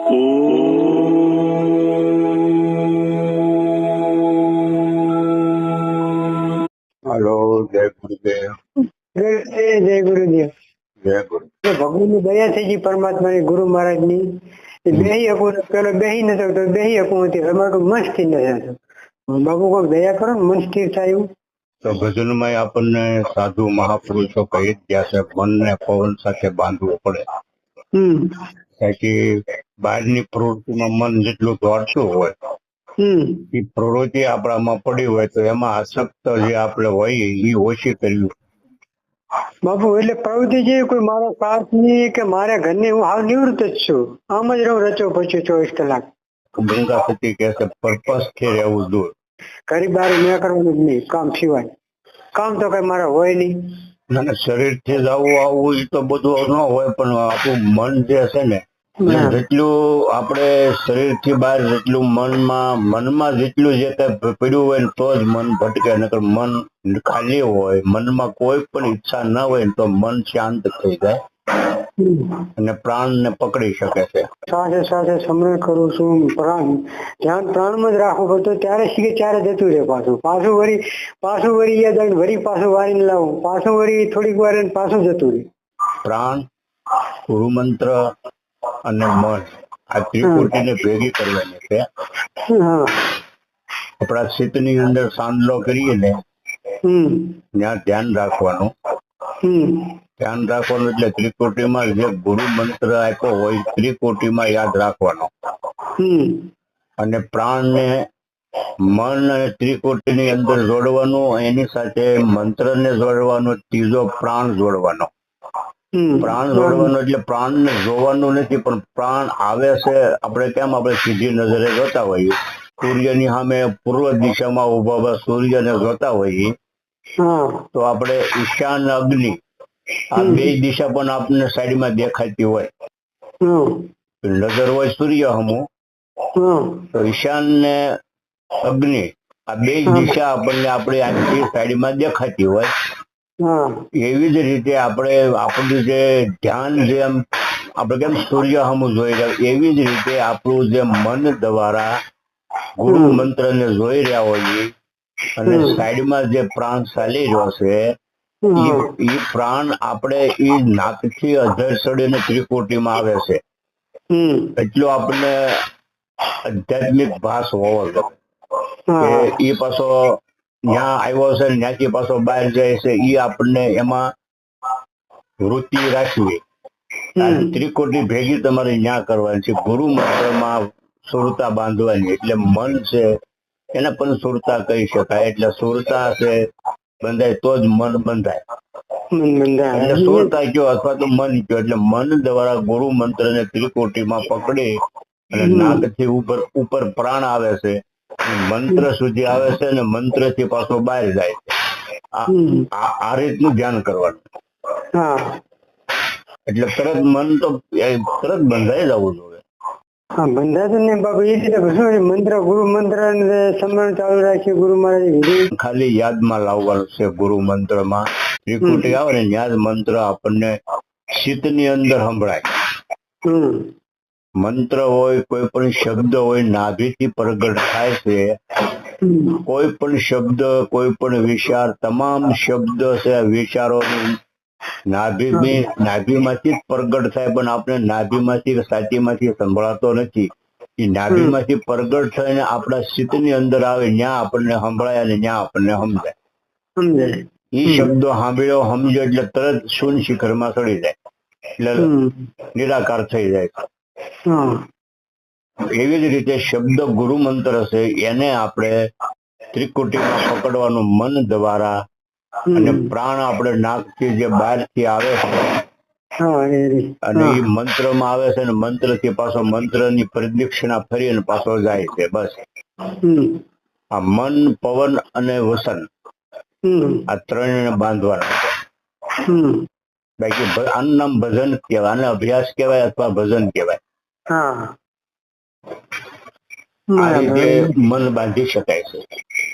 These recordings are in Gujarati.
હલો, જય ગુરુદેવ. જય ગુરુદેવ. જય ગુરુ. ભગવાનની દયા થઈ ગઈ, પરમાત્માની, ગુરુ મહારાજની. બેહી શકું પેલો બેહી ન શકતો, બેહી શકું હતી, અમારું મન સ્થિર નથી થતું. બાબુ કોઈક દયા કરો ને, મન સ્થિર થાય એવું. તો ભજનમાં આપણને સાધુ મહાપુરુષો કહી જ ગયા છે, મનને પવન સાથે બાંધવું પડે. કારણ કે બહારની પ્રવૃત્તિમાં મન જેટલું દોડતું હોય એ પ્રવૃત્તિ આપણામાં પડી હોય તો એમાં આસક્ત જે આપણે હોય એ ઓછી કરવી. બાપુ એટલે પ્રવૃત્તિ છે કોઈ મારો સ્વાર્થની કે મારા ઘરની, હું હાવ નિવૃત્ત જ છું, આમ જ રહું રચો પચ્યો 24 કલાક. ગંગા સતી કહે છે પર્પસ થી રહેવું દૂર. ઘરી બારી મેં કરવાનું જ નહીં, કામ સિવાય. કામ તો કઈ મારા હોય નહીં. અને શરીર થી જવું આવવું એ તો બધું ન હોય, પણ આપણું મન જે છે ને, જેટલું આપણે શરીર થી બહાર જેટલું મનમાં જેટલું જે કઈ પડ્યું હોય ને તો જ મન ભટકે. નકર મન ખાલી હોય, મનમાં કોઈ પણ ઈચ્છા ન હોય ને તો મન શાંત થઈ જાય અને પ્રાણ ને પકડી શકે છે. શ્વાસે શ્વાસે સમરણ કરું છું, ધ્યાન પ્રાણમાં જ રાખવું પડતું, ત્યારે શીખે ત્યારે જતું રહે. પાછું વળી યાદ આવે, વળી પાછું વારીને લાવું, પાછું વળી થોડીક વાર પાછું જતું રહે. પ્રાણ, ગુરુમંત્ર અને મન આ ત્રિકોટીને ભેગી કરવાની છે. આપણા ચિત્તની અંદર સાંદલો કરીએ ને ત્યાં ધ્યાન રાખવાનું. ધ્યાન રાખવાનું એટલે ત્રિકોટીમાં જે ગુરુ મંત્ર આપ્યો હોય ત્રિકોટીમાં યાદ રાખવાનો. અને પ્રાણને મન અને ત્રિકોટીની અંદર જોડવાનું, એની સાથે મંત્રને જોડવાનો, ત્રીજો પ્રાણ જોડવાનો. પ્રાણ જોડવાનો એટલે પ્રાણને જોવાનું નથી, પણ પ્રાણ આવે છે. આપણે કેમ આપણે સીધી નજરે જોતા હોઈએ, સૂર્યની સામે પૂર્વ દિશામાં ઉભા સૂર્યને જોતા હોઈએ, તો આપણે ઈશાન અગ્નિ આ બે દિશા પણ આપણને સાઈડમાં દેખાતી હોય. નજર હોય સૂર્ય હમું, તો ઈશાન ને અગ્નિ આ બે દિશા આપણને આપણી આખી સાઈડમાં દેખાતી હોય. એવી જ રીતે આપણે આપણું જે ધ્યાન જેમ આપણે કેમ સૂર્ય હમું જોઈ રહ્યા, એવી જ રીતે આપણું જે મન દ્વારા ગુરુ મંત્ર ને જોઈ રહ્યા હોઈએ અને સાઈડમાં જે પ્રાણ ચાલી રહ્યો છે એ પ્રાણ આપણે એ નાકથી અધર ચડીને ત્રિકોટીમાં આવે છે. એટલો આપણને આધ્યાત્મિક ભાસ હોવો જોઈએ કે એ પાછો ત્યાં આવ્યો છે, ત્યાંથી પાછો બહાર જાય છે. એ આપણને એમાં વૃત્તિ રાખવી. ત્રિકોટી ભેગી તમારે ન્યા કરવાની છે. ગુરુ મંત્રમાં સુરતા બાંધવાની, એટલે મન છે એને પણ સુરતા કહી શકાય. એટલે સુરતા છે બંધાય તો જ મન બંધાય. એટલે સુરતા કયો અથવા તો મન કયો, એટલે મન દ્વારા ગુરુ મંત્ર ને ત્રિકોટીમાં પકડી અને નાકથી ઉપર પ્રાણ આવે છે, મંત્ર સુધી આવે છે અને મંત્ર થી પાછો બહાર જાય છે. આ રીતનું ધ્યાન કરવાનું. એટલે તરત મન તો તરત બંધાઈ જવું જોઈએ. બંધાતું ને બાબુ એ રીતે મંત્ર, ગુરુ મંત્ર સમરણ ચાલુ રાખીએ. ગુરુ મહારાજ ખાલી યાદમાં લાવવાનું છે. ગુરુ મંત્રમાં ત્રિકુટી આવે ને યાદ મંત્ર આપણને ચિત્તની અંદર સંભળાય. મંત્ર હોય, કોઈ પણ શબ્દ હોય, નાભીથી પ્રગટ થાય છે. કોઈ પણ શબ્દ, કોઈ પણ વિચાર, તમામ શબ્દ છે વિચારોની નાભીમાંથી જ પ્રગટ થાય, પણ આપણે નાભીમાંથી છાતીમાંથી સંભળાતો નથી. એ નાભીમાંથી પ્રગટ થઈને આપણા ચિત્તની અંદર આવે, ત્યાં આપણને સંભળાય અને ત્યાં આપણને સમજાય. એ શબ્દો સાંભળ્યો સમજો એટલે તરત શૂન્ય શિખરમાં ચડી જાય, એટલે નિરાકાર થઈ જાય. એવી જ રીતે શબ્દ ગુરુ મંત્ર છે, એને આપણે ત્રિકુટીમાં પકડવાનું મન દ્વારા, અને પ્રાણ આપણે નાકથી જે બહારથી આવે છે અને એ મંત્રમાં આવે છે અને મંત્ર થી પાછો મંત્રની પ્રદક્ષિણા ફરી અને પાછો જાય છે. બસ આ મન, પવન અને વસન આ ત્રણને બાંધવાના છે. બાકી આનું નામ ભજન કહેવાય, આને અભ્યાસ કહેવાય અથવા ભજન કહેવાય. આ રીતે મન બાંધી શકાય છે.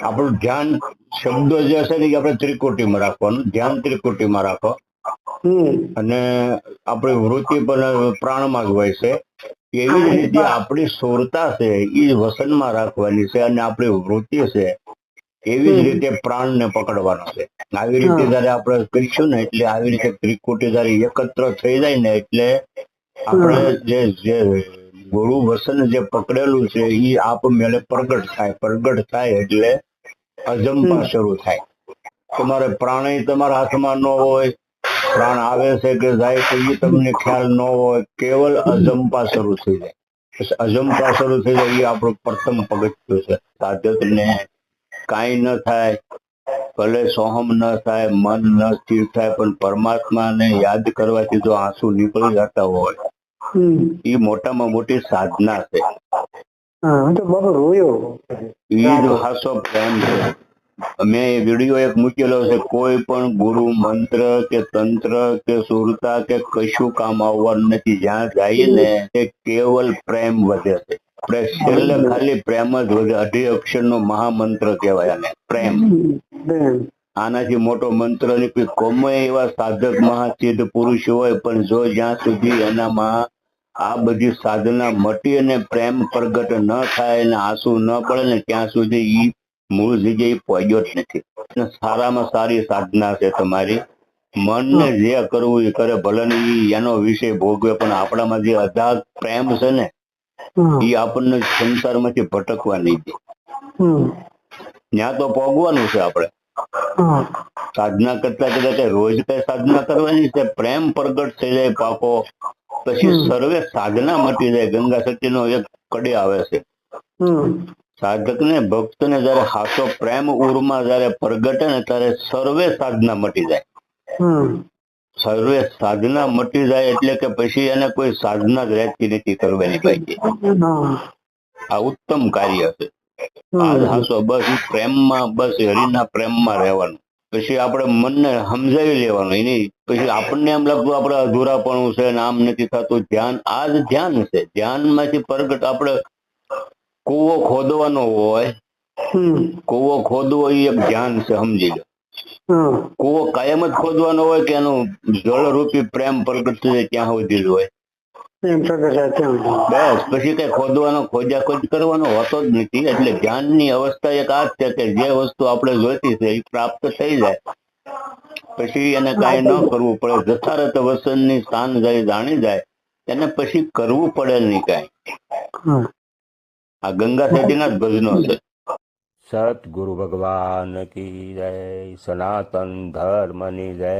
આપણું ધ્યાન શબ્દો જે છે ને એ આપણે ત્રિકોટીમાં રાખવાનું. ધ્યાન ત્રિકોટીમાં રાખો અને આપણી વૃત્તિ પણ પ્રાણમાં જ હોય છે. એવી જ રીતે આપણી સુરતા છે એ વસનમાં રાખવાની છે અને આપણી વૃત્તિ છે એવી જ રીતે પ્રાણને પકડવાનો છે. આવી રીતે જયારે આપણે કરીશું ને એટલે આવી રીતે ત્રિકુટી જયારે એકત્ર થઈ જાય ને એટલે આપણે જે ગુરુ વસન જે પકડેલું છે એ આપમેળે પ્રગટ થાય એટલે અજંપા શરૂ થાય. તમારે પ્રાણી તમારા હાથમાં ન હોય, પ્રાણ આવે છે કે જાય તો એ તમને ખ્યાલ ન હોય, કેવલ અજંપા શરૂ થઈ જાય. અજંપા શરૂ થઈ જાય એ આપણું પ્રથમ પગથિયું છે. સાધકને કાંઈ ન થાય, ભલે સોહમ ન થાય, મન ન સ્થિર થાય, પણ પરમાત્માને યાદ કરવાથી જો આંસુ નીકળી જતા હોય એ મોટામાં મોટી સાધના છે. એ જ હાસો પ્રેમ છે. મેં વિડીયો એક મૂકેલો છે, કોઈ પણ ગુરુ મંત્ર કે તંત્ર કે સુરતા કે કશું કામ આવવાનું નથી. જ્યાં જઈએ ને તે કેવલ પ્રેમ વધે છે. આપણે છેલ્લે ખાલી પ્રેમ જ વધે. 18 અક્ષરનો મહામંત્ર કહેવાય આને, પ્રેમ. આનાથી મોટો મંત્ર નથી. ગમે એવા સાધક મહાસિદ્ધ પુરુષ હોય પણ જો જ્યાં સુધી એનામાં આ બધી સાધના મટી અને પ્રેમ પ્રગટ ન થાય અને આંસુ ન પડે ને ત્યાં સુધી ઈ મૂળ જગ્યાએ પહોંચ્યો જ નથી. સારામાં સારી સાધના છે તમારી. મનને જે કરવું એ કરે, ભલે ને એનો વિષય ભોગવે, પણ આપણામાં જે અગાધ પ્રેમ છે ને એ આપણને સંસારમાંથી ભટકવા નહીં દે. ત્યાં તો પોગવાનું છે આપણે. સાધના કરતા કરતા રોજ કઈ સાધના કરવાની છે. પ્રેમ પ્રગટ થઈ જાય પાકો પછી સર્વે સાધના મટી જાય. ગંગા સતીનો એક કડી આવે છે, સાધક ને ભક્ત ને જયારે હાસો પ્રેમ ઉરમાં જયારે પ્રગટે ને ત્યારે સર્વે સાધના મટી જાય. સર્વે સાધના મટી જાય એટલે કે પછી એને કોઈ સાધના જ રહેતી નથી કરવાની પાછી. આ ઉત્તમ કાર્ય છે. આ હાસો બસ પ્રેમમાં, બસ હરિના પ્રેમમાં રહેવાનું. પછી આપણે મનને સમજાવી લેવાનું. એની પછી આપણને એમ લાગતું આપણે અધૂરાપણું છે ને આમ નથી થતું. ધ્યાન આ જ ધ્યાન છે. ધ્યાનમાંથી પ્રગટ આપણે કૂવો ખોદવાનો હોય, કૂવો ખોદવો એ એક ધ્યાન છે, સમજી લો. કૂવો કાયમ જ ખોદવાનો હોય કે એનું જળરૂપી પ્રેમ પ્રગટ થઈ જાય ત્યાં સુધી જ હોય? બસ પછી કઈ ખોદવાનો ખોજ કરવાનો હોતો જ નથી. એટલે ધ્યાનની અવસ્થા એક આ જ છે કે જે વસ્તુ આપણે જોઈતી છે એ પ્રાપ્ત થઈ જાય પછી એને કાંઈ ન કરવું પડે. જઠારત વસનની સ્થાન જાય જાણી જાય એને પછી કરવું પડે નહીં કાંઈ. આ ગંગા સતીના જ ભજનો છે. સતગુરુ ભગવાન કી જય, સનાતન ધર્મની જય.